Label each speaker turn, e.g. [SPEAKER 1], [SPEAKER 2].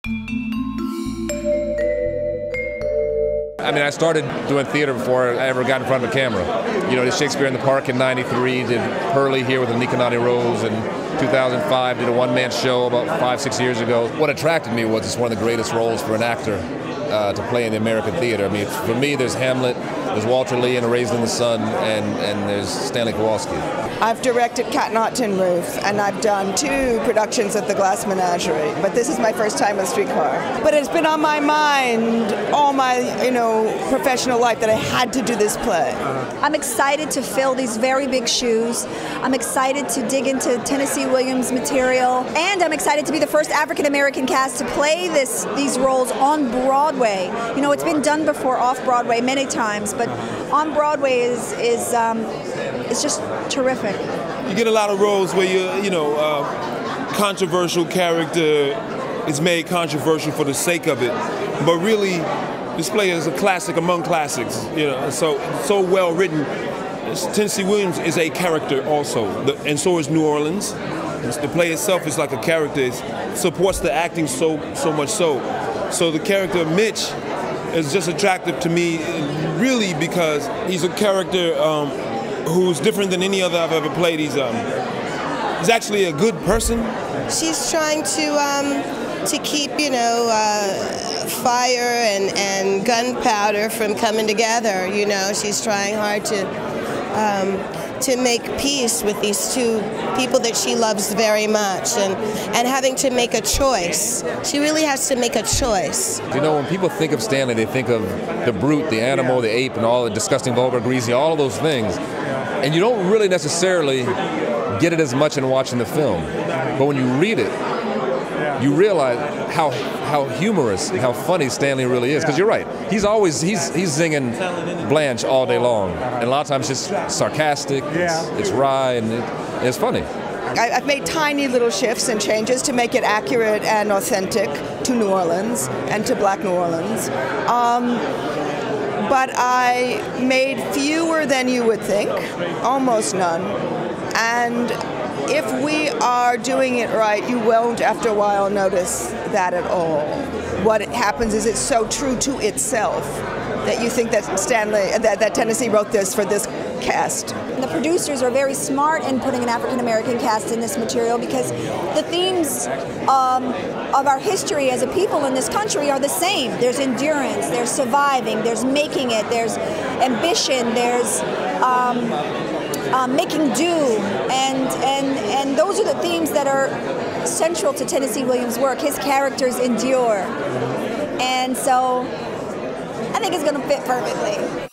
[SPEAKER 1] I mean, I started doing theater before I ever got in front of a camera. You know, did Shakespeare in the Park in '93, did Hurley here with the Nicanani Rose in 2005, did a one-man show about 5-6 years ago. What attracted me was it's one of the greatest roles for an actor to play in the American theater. I mean, for me, there's Hamlet, there's Walter Lee in A Raised in the Sun, and there's Stanley Kowalski.
[SPEAKER 2] I've directed Cat on Tin Roof, and I've done 2 productions at the Glass Menagerie, but this is my first time with Streetcar. But it's been on my mind all my, professional life that I had to do this play.
[SPEAKER 3] I'm excited to fill these very big shoes. I'm excited to dig into Tennessee Williams material, and I'm excited to be the first African-American cast to play these roles on Broadway. You know, it's been done before off-Broadway many times, but on Broadway is just terrific.
[SPEAKER 4] You get a lot of roles where controversial character is made controversial for the sake of it, but really this play is a classic among classics. So well written. Tennessee Williams is a character also, and so is New Orleans. The play itself is like a character. It supports the acting so much so. So the character of Mitch is just attractive to me, really, because he's a character who's different than any other I've ever played. He's actually a good person.
[SPEAKER 5] She's trying to keep, fire and gunpowder from coming together. She's trying hard to make peace with these 2 people that she loves very much, and having to make a choice. She really has to make a choice.
[SPEAKER 1] When people think of Stanley, they think of the brute, the animal, the ape, and all the disgusting, vulgar, greasy, all of those things. And you don't really necessarily get it as much in watching the film. But when you read it, you realize how humorous and how funny Stanley really is. Because you're right, he's zinging Blanche all day long, and a lot of times it's just sarcastic, it's wry, and it's funny.
[SPEAKER 2] I've made tiny little shifts and changes to make it accurate and authentic to New Orleans and to Black New Orleans. But I made fewer than you would think, almost none. And if we are doing it right, you won't, after a while, notice that at all. What happens is it's so true to itself that you think that that Tennessee wrote this for this cast.
[SPEAKER 3] The producers are very smart in putting an African-American cast in this material, because the themes of our history as a people in this country are the same. There's endurance, there's surviving, there's making it, there's ambition, there's making do, and those are the themes that are central to Tennessee Williams' work. His characters endure, and so I think it's going to fit perfectly.